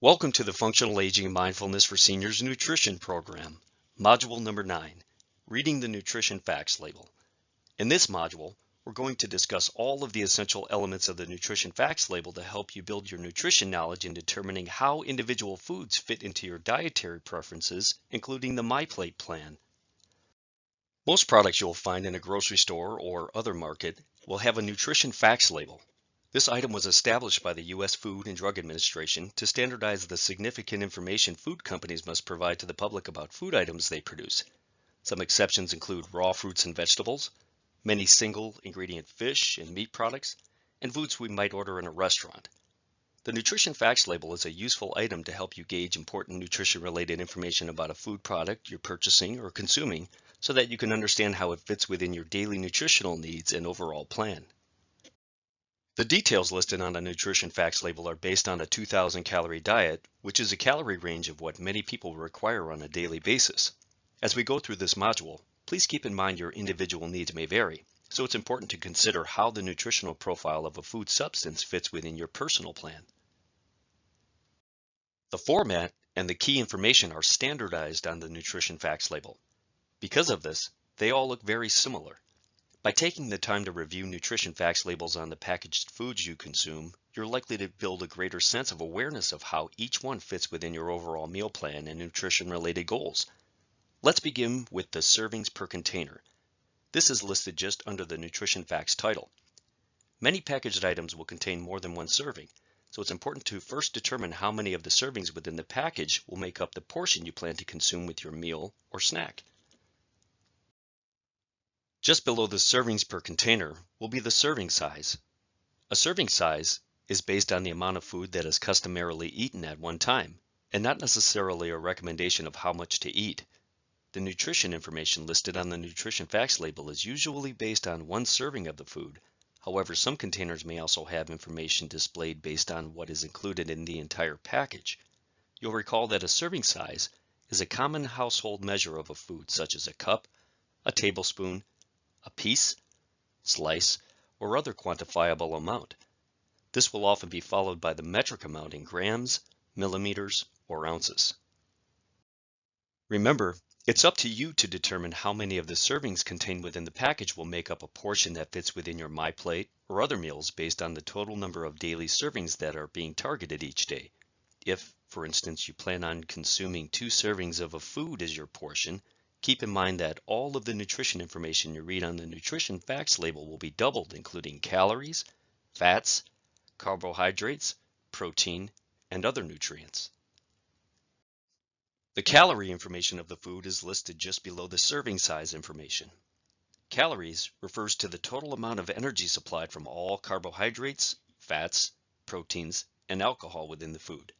Welcome to the Functional Aging and Mindfulness for Seniors Nutrition Program, Module number 9, Reading the Nutrition Facts Label. In this module, we're going to discuss all of the essential elements of the nutrition facts label to help you build your nutrition knowledge in determining how individual foods fit into your dietary preferences, including the MyPlate plan. Most products you'll find in a grocery store or other market will have a nutrition facts label. This item was established by the U.S. Food and Drug Administration to standardize the significant information food companies must provide to the public about food items they produce. Some exceptions include raw fruits and vegetables, many single-ingredient fish and meat products, and foods we might order in a restaurant. The nutrition facts label is a useful item to help you gauge important nutrition-related information about a food product you're purchasing or consuming so that you can understand how it fits within your daily nutritional needs and overall plan. The details listed on the nutrition facts label are based on a 2,000 calorie diet, which is a calorie range of what many people require on a daily basis. As we go through this module, please keep in mind your individual needs may vary, so it's important to consider how the nutritional profile of a food substance fits within your personal plan. The format and the key information are standardized on the nutrition facts label. Because of this, they all look very similar. By taking the time to review nutrition facts labels on the packaged foods you consume, you're likely to build a greater sense of awareness of how each one fits within your overall meal plan and nutrition-related goals. Let's begin with the servings per container. This is listed just under the nutrition facts title. Many packaged items will contain more than one serving, so it's important to first determine how many of the servings within the package will make up the portion you plan to consume with your meal or snack. Just below the servings per container will be the serving size. A serving size is based on the amount of food that is customarily eaten at one time, and not necessarily a recommendation of how much to eat. The nutrition information listed on the nutrition facts label is usually based on one serving of the food. However, some containers may also have information displayed based on what is included in the entire package. You'll recall that a serving size is a common household measure of a food such as a cup, a tablespoon, a piece, slice, or other quantifiable amount. This will often be followed by the metric amount in grams, millimeters, or ounces. Remember, it's up to you to determine how many of the servings contained within the package will make up a portion that fits within your MyPlate or other meals based on the total number of daily servings that are being targeted each day. If, for instance, you plan on consuming 2 servings of a food as your portion, keep in mind that all of the nutrition information you read on the nutrition facts label will be doubled, including calories, fats, carbohydrates, protein, and other nutrients. The calorie information of the food is listed just below the serving size information. Calories refers to the total amount of energy supplied from all carbohydrates, fats, proteins, and alcohol within the food.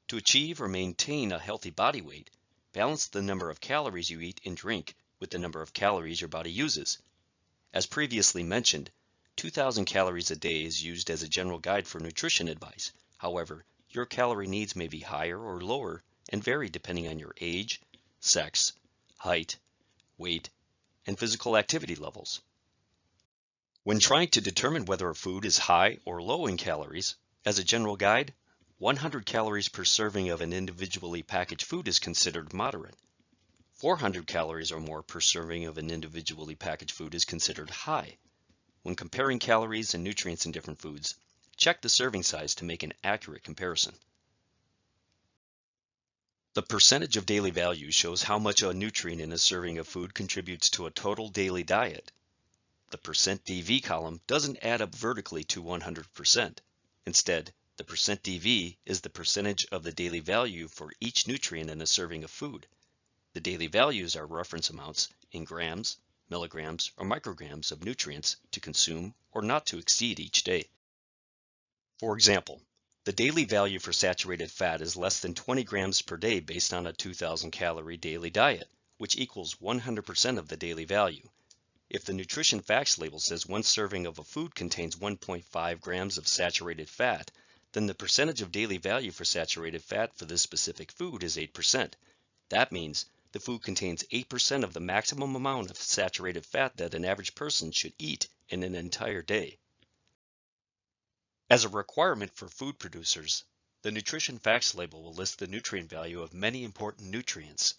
To achieve or maintain a healthy body weight, balance the number of calories you eat and drink with the number of calories your body uses. As previously mentioned, 2,000 calories a day is used as a general guide for nutrition advice. However, your calorie needs may be higher or lower and vary depending on your age, sex, height, weight, and physical activity levels. When trying to determine whether a food is high or low in calories, as a general guide, 100 calories per serving of an individually packaged food is considered moderate. 400 calories or more per serving of an individually packaged food is considered high. When comparing calories and nutrients in different foods, check the serving size to make an accurate comparison. The percentage of daily value shows how much a nutrient in a serving of food contributes to a total daily diet. The %DV column doesn't add up vertically to 100%. Instead, the %DV is the percentage of the daily value for each nutrient in a serving of food. The daily values are reference amounts in grams, milligrams, or micrograms of nutrients to consume or not to exceed each day. For example, the daily value for saturated fat is less than 20 grams per day based on a 2,000 calorie daily diet, which equals 100% of the daily value. If the nutrition facts label says one serving of a food contains 1.5 grams of saturated fat, then the percentage of daily value for saturated fat for this specific food is 8%. That means the food contains 8% of the maximum amount of saturated fat that an average person should eat in an entire day. As a requirement for food producers, The nutrition facts label will list the nutrient value of many important nutrients.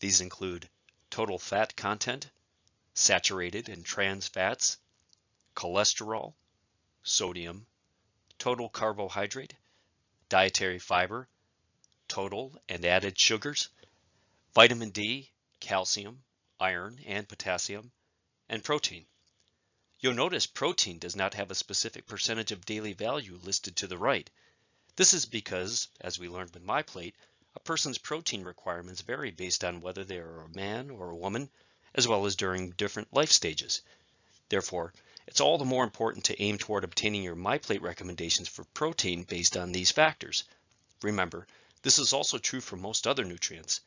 These include total fat content, saturated and trans fats, cholesterol, sodium, total carbohydrate, dietary fiber, total and added sugars, vitamin D, calcium, iron, and potassium, and protein. You'll notice protein does not have a specific percentage of daily value listed to the right. This is because, as we learned with MyPlate, a person's protein requirements vary based on whether they are a man or a woman, as well as during different life stages. Therefore, it's all the more important to aim toward obtaining your MyPlate recommendations for protein based on these factors. Remember, this is also true for most other nutrients.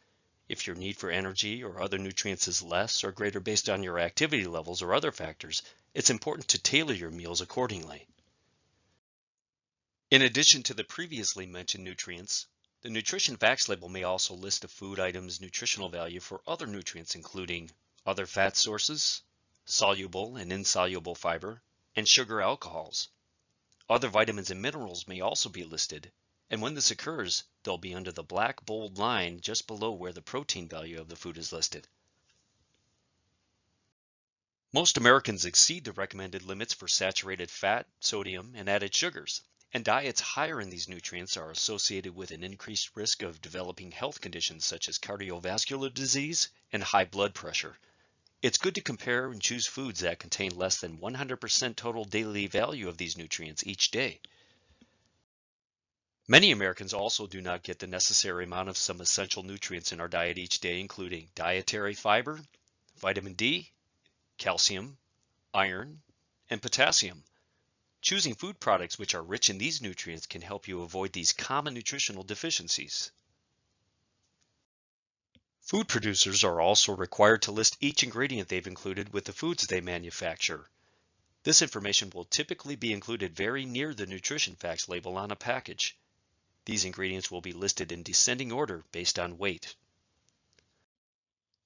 If your need for energy or other nutrients is less or greater based on your activity levels or other factors, it's important to tailor your meals accordingly. In addition to the previously mentioned nutrients, the nutrition facts label may also list a food item's nutritional value for other nutrients including other fat sources, soluble and insoluble fiber, and sugar alcohols. Other vitamins and minerals may also be listed, and when this occurs, they'll be under the black bold line just below where the protein value of the food is listed. Most Americans exceed the recommended limits for saturated fat, sodium, and added sugars, and diets higher in these nutrients are associated with an increased risk of developing health conditions such as cardiovascular disease and high blood pressure. It's good to compare and choose foods that contain less than 100% total daily value of these nutrients each day. Many Americans also do not get the necessary amount of some essential nutrients in our diet each day, including dietary fiber, vitamin D, calcium, iron, and potassium. Choosing food products which are rich in these nutrients can help you avoid these common nutritional deficiencies. Food producers are also required to list each ingredient they've included with the foods they manufacture. This information will typically be included very near the nutrition facts label on a package. These ingredients will be listed in descending order based on weight.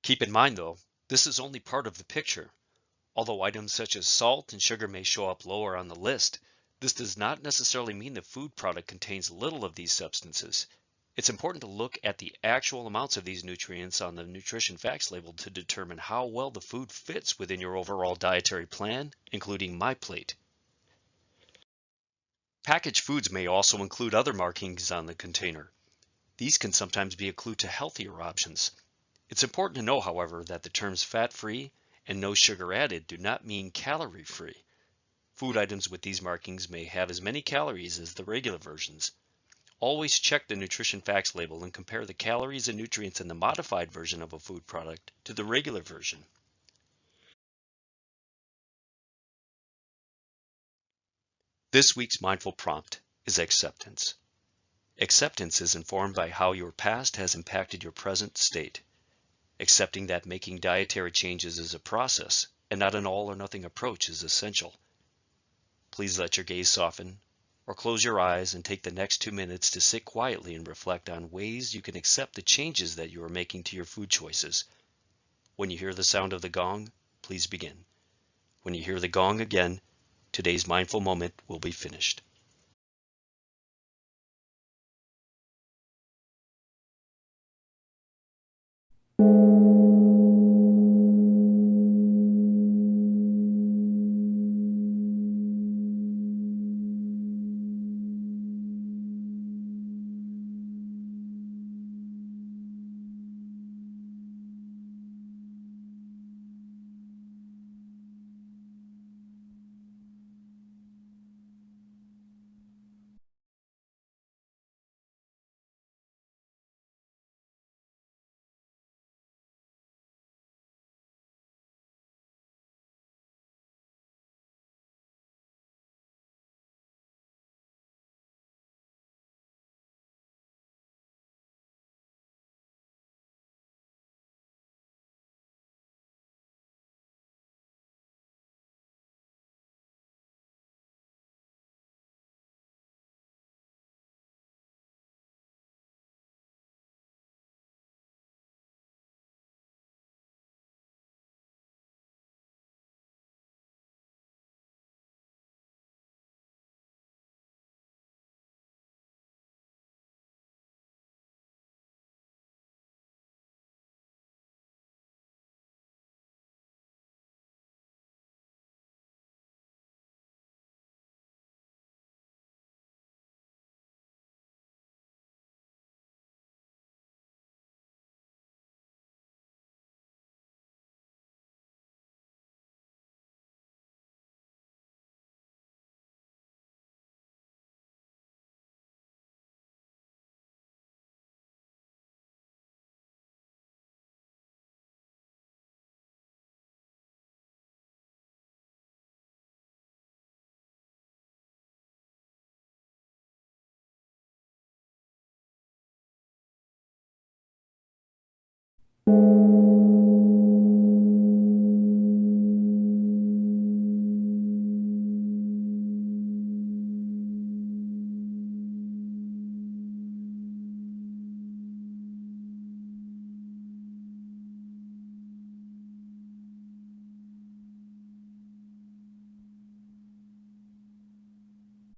Keep in mind though, this is only part of the picture. Although items such as salt and sugar may show up lower on the list, this does not necessarily mean the food product contains little of these substances. It's important to look at the actual amounts of these nutrients on the nutrition facts label to determine how well the food fits within your overall dietary plan, including MyPlate. Packaged foods may also include other markings on the container. These can sometimes be a clue to healthier options. It's important to know, however, that the terms fat-free and no sugar added do not mean calorie-free. Food items with these markings may have as many calories as the regular versions. Always check the nutrition facts label and compare the calories and nutrients in the modified version of a food product to the regular version. This week's mindful prompt is acceptance. Acceptance is informed by how your past has impacted your present state. Accepting that making dietary changes is a process and not an all or nothing approach is essential. Please let your gaze soften or close your eyes and take the next 2 minutes to sit quietly and reflect on ways you can accept the changes that you are making to your food choices. When you hear the sound of the gong, please begin. When you hear the gong again, today's mindful moment will be finished. you.